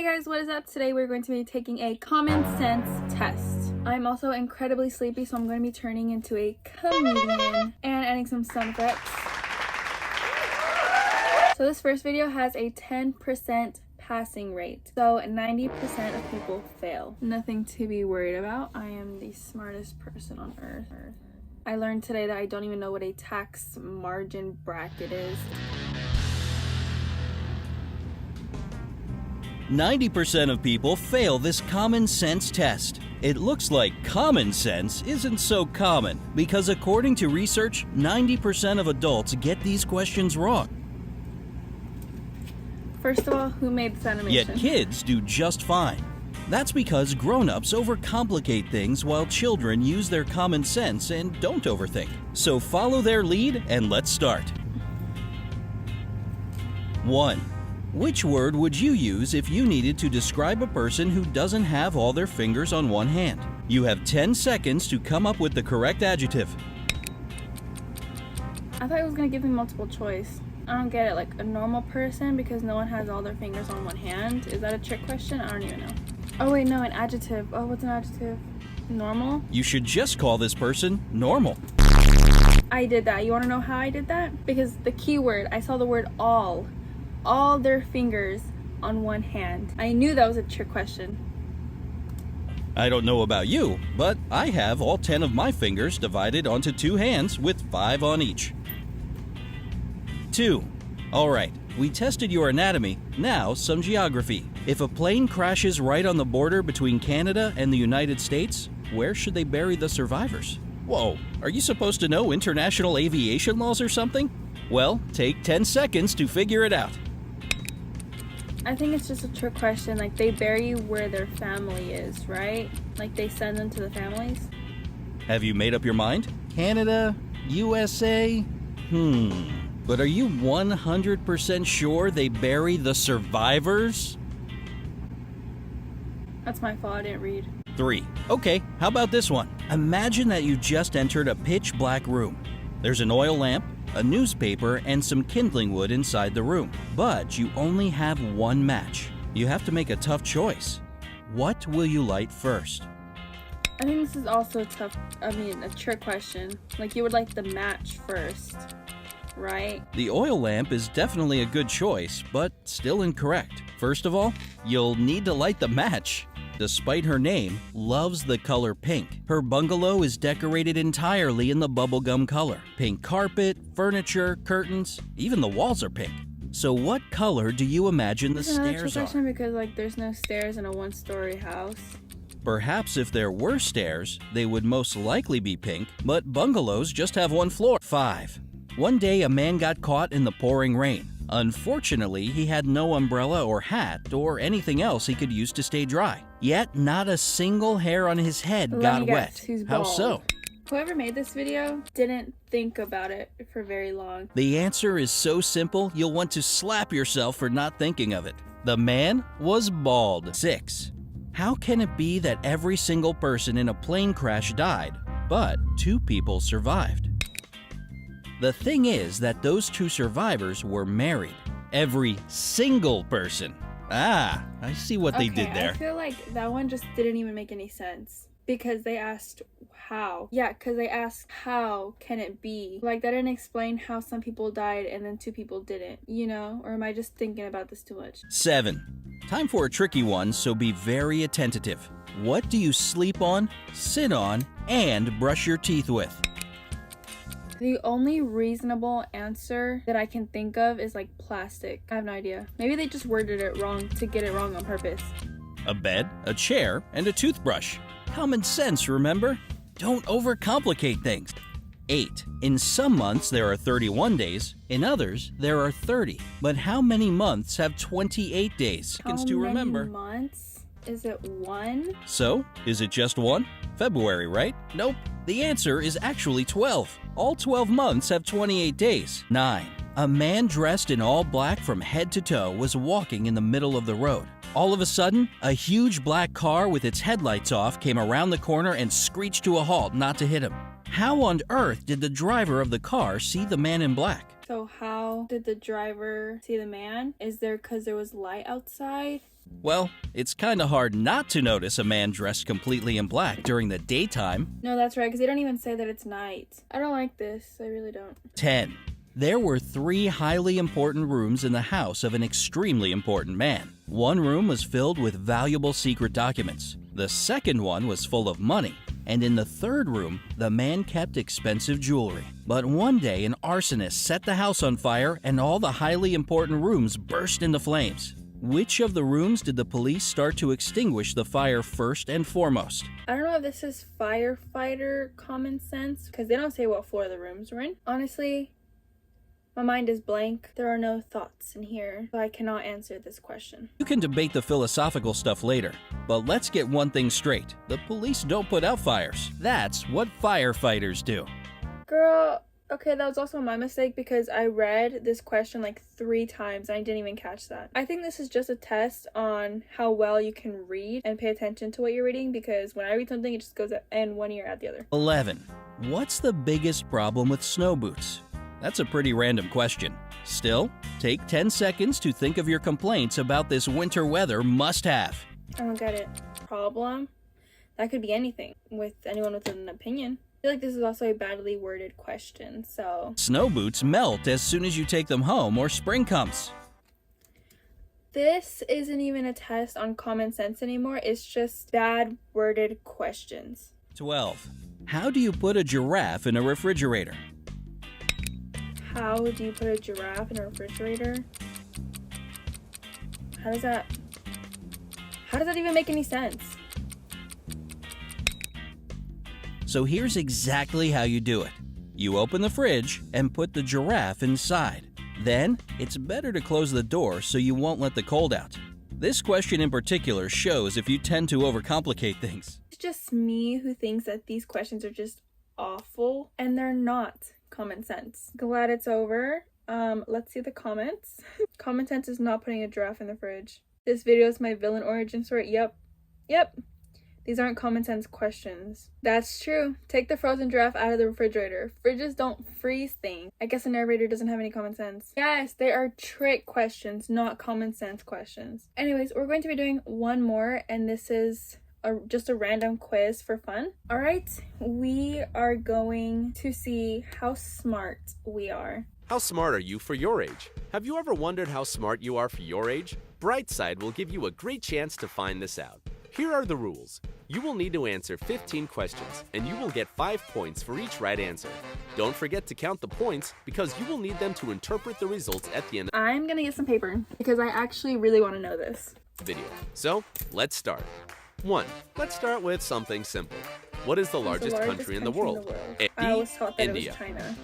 Hey guys, what is up? Today we're going to be taking a common sense test. I'm also incredibly sleepy, so I'm going to be turning into a comedian and adding some sound effects. So this first video has a 10% passing rate. So 90% of people fail. Nothing to be worried about. I am the smartest person on earth. I learned today that I don't even know what a tax margin bracket is. 90% of people fail this common sense test. It looks like common sense isn't so common because according to research, 90% of adults get these questions wrong. First of all, who made this animation? Yet kids do just fine. That's because grown-ups overcomplicate things while children use their common sense and don't overthink. So follow their lead and let's start. 1. Which word would you use if you needed to describe a person who doesn't have all their fingers on one hand? You have 10 seconds to come up with the correct adjective. I thought it was going to give me multiple choice. I don't get it, like a normal person because no one has all their fingers on one hand. Is that a trick question? I don't even know. Oh wait, no, an adjective. Oh, what's an adjective? Normal? You should just call this person normal. I did that. You want to know how I did that? Because the keyword, I saw the word all their fingers on one hand. I knew that was a trick question. I don't know about you, but I have all 10 of my fingers divided onto 2 hands with 5 on each. 2. Alright, we tested your anatomy, now some geography. If a plane crashes right on the border between Canada and the United States, where should they bury the survivors? Whoa, are you supposed to know international aviation laws or something? Well, take 10 seconds to figure it out. I think it's just a trick question. Like, they bury where their family is, right? Like, they send them to the families. Have you made up your mind? Canada? USA? But are you 100% sure they bury the survivors? That's my fault. I didn't read. 3. Okay, how about this one? Imagine that you just entered a pitch black room. There's an oil lamp, a newspaper, and some kindling wood inside the room. But you only have one match. You have to make a tough choice. What will you light first? I think this is also tough. A trick question. Like, you would light the match first, right? The oil lamp is definitely a good choice, but still incorrect. First of all, you'll need to light the match. Despite her name, loves the color pink. Her bungalow is decorated entirely in the bubblegum color. Pink carpet, furniture, curtains, even the walls are pink. So what color do you imagine the stairs are? Because, like, there's no stairs in a one-story house. Perhaps if there were stairs, they would most likely be pink, but bungalows just have one floor. 5. One day a man got caught in the pouring rain. Unfortunately, he had no umbrella or hat or anything else he could use to stay dry. Yet, not a single hair on his head got wet. How so? Whoever made this video didn't think about it for very long. The answer is so simple, you'll want to slap yourself for not thinking of it. The man was bald. 6. How can it be that every single person in a plane crash died, but 2 people survived? The thing is that those 2 survivors were married. Every single person. Ah, I see what they did there. I feel like that one just didn't even make any sense. Because they asked how. Yeah, because they asked how can it be. Like, that didn't explain how some people died and then 2 people didn't. You know? Or am I just thinking about this too much? 7. Time for a tricky one, so be very attentive. What do you sleep on, sit on, and brush your teeth with? The only reasonable answer that I can think of is like plastic. I have no idea. Maybe they just worded it wrong to get it wrong on purpose. A bed, a chair, and a toothbrush. Common sense, remember? Don't overcomplicate things. 8. In some months there are 31 days, in others there are 30. But how many months have 28 days? Seconds to remember. How many months? Is it 1? So, is it just 1? February, right? Nope. The answer is actually 12. All 12 months have 28 days. 9. A man dressed in all black from head to toe was walking in the middle of the road. All of a sudden, a huge black car with its headlights off came around the corner and screeched to a halt not to hit him. How on earth did the driver of the car see the man in black? So how did the driver see the man? Is there because there was light outside? Well, it's kinda hard not to notice a man dressed completely in black during the daytime. No, that's right, because they don't even say that it's night. I don't like this. I really don't. 10. There were 3 highly important rooms in the house of an extremely important man. One room was filled with valuable secret documents. The second one was full of money. And in the third room, the man kept expensive jewelry. But one day, an arsonist set the house on fire and all the highly important rooms burst into flames. Which of the rooms did the police start to extinguish the fire first and foremost? I don't know if this is firefighter common sense, because they don't say what floor the rooms were in. Honestly, my mind is blank. There are no thoughts in here, so I cannot answer this question. You can debate the philosophical stuff later, but let's get one thing straight. The police don't put out fires. That's what firefighters do. Girl, okay, that was also my mistake because I read this question like 3 times and I didn't even catch that. I think this is just a test on how well you can read and pay attention to what you're reading, because when I read something, it just goes in one ear out the other. 11. What's the biggest problem with snow boots? That's a pretty random question. Still, take 10 seconds to think of your complaints about this winter weather must-have. I don't get it. Problem? That could be anything with anyone with an opinion. I feel like this is also a badly worded question, so... Snow boots melt as soon as you take them home or spring comes. This isn't even a test on common sense anymore. It's just bad worded questions. 12. How do you put a giraffe in a refrigerator? How do you put a giraffe in a refrigerator? How does that even make any sense? So here's exactly how you do it. You open the fridge and put the giraffe inside. Then, it's better to close the door so you won't let the cold out. This question in particular shows if you tend to overcomplicate things. It's just me who thinks that these questions are just awful, and they're not common sense. Glad it's over. Let's see the comments. Common sense is not putting a giraffe in the fridge. This video is my villain origin story. Yep. These aren't common sense questions. That's true. Take the frozen giraffe out of the refrigerator. Fridges don't freeze things. I guess the narrator doesn't have any common sense. Yes, they are trick questions, not common sense questions. Anyways, we're going to be doing one more, and this is just a random quiz for fun. All right, we are going to see how smart we are. How smart are you for your age? Have you ever wondered how smart you are for your age? Brightside will give you a great chance to find this out. Here are the rules. You will need to answer 15 questions, and you will get 5 points for each right answer. Don't forget to count the points, because you will need them to interpret the results at the end of I'm gonna get some paper because I actually really want to know this the video. So, let's start. 1. Let's start with something simple. What is the largest country in the world? I was taught that India. it was China.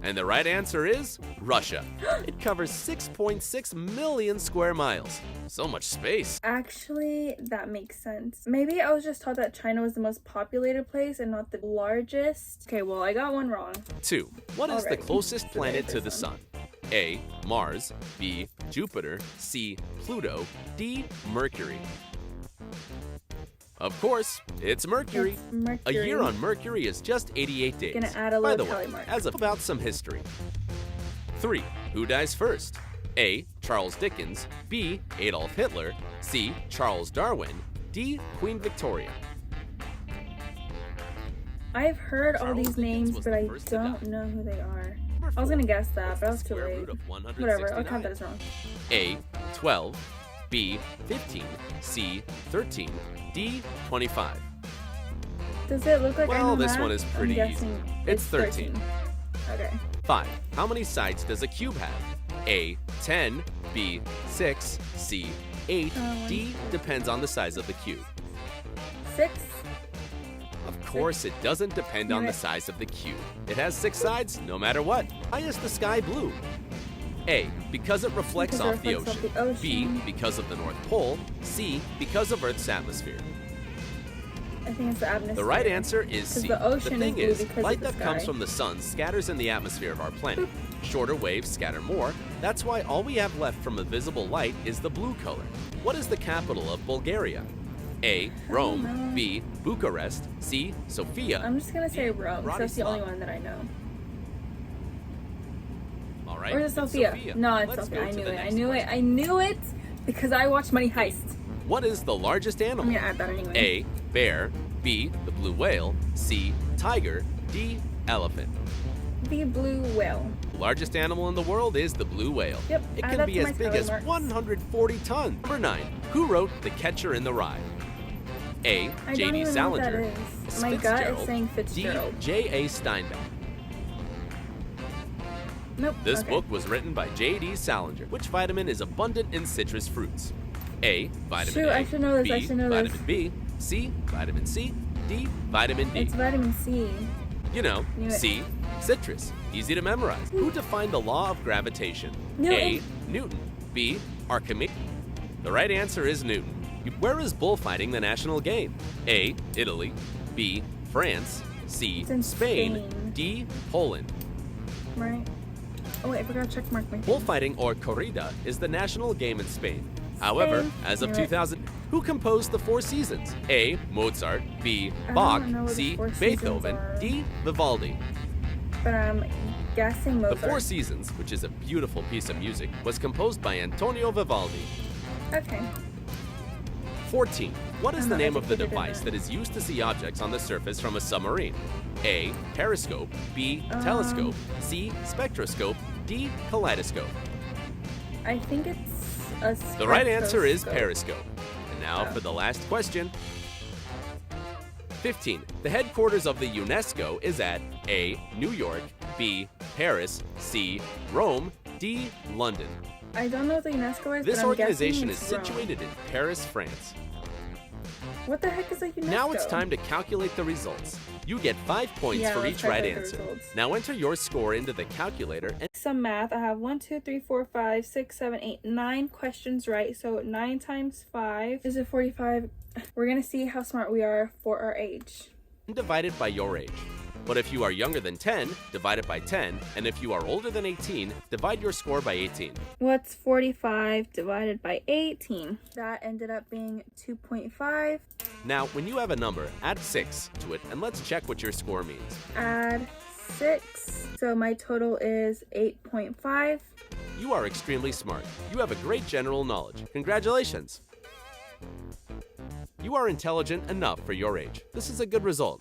And the right answer is Russia. It covers 6.6 million square miles. So much space. Actually, that makes sense. Maybe I was just taught that China was the most populated place and not the largest. Okay, well, I got one wrong. 2. What is the Alrighty. closest planet to the This one. sun? A. Mars. B. Jupiter. C. Pluto. D. Mercury. Of course, it's Mercury. It's Mercury. A year on Mercury is just 88 days. Gonna add a By little the way, tally mark. as about some history. 3. Who dies first? A. Charles Dickens. B. Adolf Hitler. C. Charles Darwin. D. Queen Victoria. I've heard all Charles these Dickens names, was but the I first to don't die. know who they are. Number I was 4. gonna guess that, What's but I the was too square late. root of Whatever, I'll count 169? that as wrong. A. 12. B. 15. C. 13. D. 25. Does it look like I Well, know this math? one is I'm pretty easy. guessing It's 13. Okay. 5. How many sides does a cube have? A. 10. B. 6. C. 8. D. Depends on the size of the cube. 6. Of course, it doesn't depend on the size of the cube. It has 6 sides, no matter what. Why is the sky blue? A. Because it reflects Because it off the reflects off ocean. the B. ocean. Because of the North Pole. C. Because of Earth's atmosphere. I think it's the atmosphere. The right answer is C. the ocean thing is is, blue because light of the that comes sky. from the sun scatters in the atmosphere of our planet. Shorter waves scatter more. That's why all we have left from the visible light is the blue color. What is the capital of Bulgaria? A. Rome. know. B. Bucharest. C. Sofia. I'm just gonna say Rome, because that's the only Bratislava. one that I know. All right. Or is it it's Sophia? No, it's Let's Sophia. go I to knew the it. I next knew it. question. I knew it. Because I watch Money Heist. What is the largest animal? I'm gonna add that anyway. A. Bear. B. The blue whale. C. Tiger. D. Elephant. The blue whale. The largest animal in the world is the blue whale. Yep, It add can that be to my as big tally as marks. 140 tons. Number 9. Who wrote The Catcher in the Rye? A. I don't J.D. even know what that Salinger. is. My gut is Fitzgerald. saying D. Fitzgerald. J.A. Steinbeck. Nope. This okay. book was written by J.D. Salinger. Which vitamin is abundant in citrus fruits? A. Vitamin Shoot, A. I should know this, B. I should know this. Vitamin B. C. Vitamin C. D. Vitamin D. It's vitamin C. You know, Knew it. C. Citrus. Easy to memorize. Who defined the law of gravitation? Newton. A. Newton. B. Archimedes. The right answer is Newton. Where is bullfighting the national game? A. Italy. B. France. C. It's in Spain. Spain. D. Poland. Right. Oh wait, I forgot to check mark my thing. Bullfighting, or corrida, is the national game in Spain. However, Spain. as of Knew it. 2000, who composed the Four Seasons? A. Mozart. B. I Bach. don't know what the C. Four Seasons Beethoven. are. D. Vivaldi. But I'm guessing The Mozart. Four Seasons, which is a beautiful piece of music, was composed by Antonio Vivaldi. Okay. 14. What is I'm the not name of the educated in device it. that is used to see objects on the surface from a submarine? A. Periscope. B. Telescope. C. Spectroscope. D. Kaleidoscope. I think it's a The right answer is spectroscope. periscope. And now Oh. for the last question. 15. The headquarters of the UNESCO is at A. New York. B. Paris. C. Rome. D. London. I don't know what the UNESCO is, This but I'm organization guessing is it's Rome. situated in Paris, France. What the heck is a UNESCO? Now it's time to calculate the results. You get 5 points Yeah, for let's each right calculate the answer. results. Now enter your score into the calculator and Some math. I have 1, 2, 3, 4, 5, 6, 7, 8, 9 questions right. So 9 times 5 is 45. We're gonna see how smart we are for our age. divide it by your age. But if you are younger than 10, divide it by 10, and if you are older than 18, divide your score by 18. What's 45 divided by 18? That ended up being 2.5. Now, when you have a number, add 6 to it, and let's check what your score means. Add 6. So my total is 8.5. You are extremely smart. You have a great general knowledge. Congratulations! You are intelligent enough for your age. This is a good result.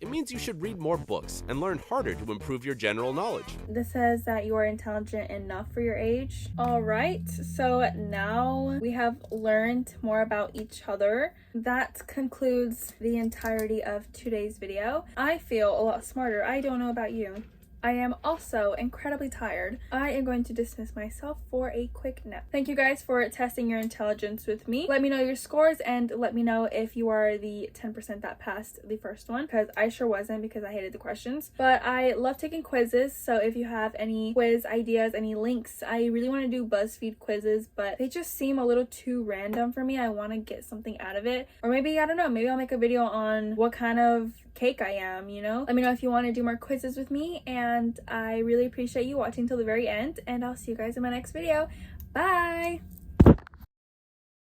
It means you should read more books and learn harder to improve your general knowledge. This says that you are intelligent enough for your age. All right, so now we have learned more about each other. That concludes the entirety of today's video. I feel a lot smarter. I don't know about you. I am also incredibly tired. I am going to dismiss myself for a quick nap. Thank you guys for testing your intelligence with me. Let me know your scores and let me know if you are the 10% that passed the first one, because I sure wasn't, because I hated the questions. But I love taking quizzes, so if you have any quiz ideas, any links, I really want to do BuzzFeed quizzes, but they just seem a little too random for me. I want to get something out of it. Or maybe, I don't know, maybe I'll make a video on what kind of cake I am, you know? Let me know if you want to do more quizzes with me, and I really appreciate you watching till the very end, and I'll see you guys in my next video. Bye!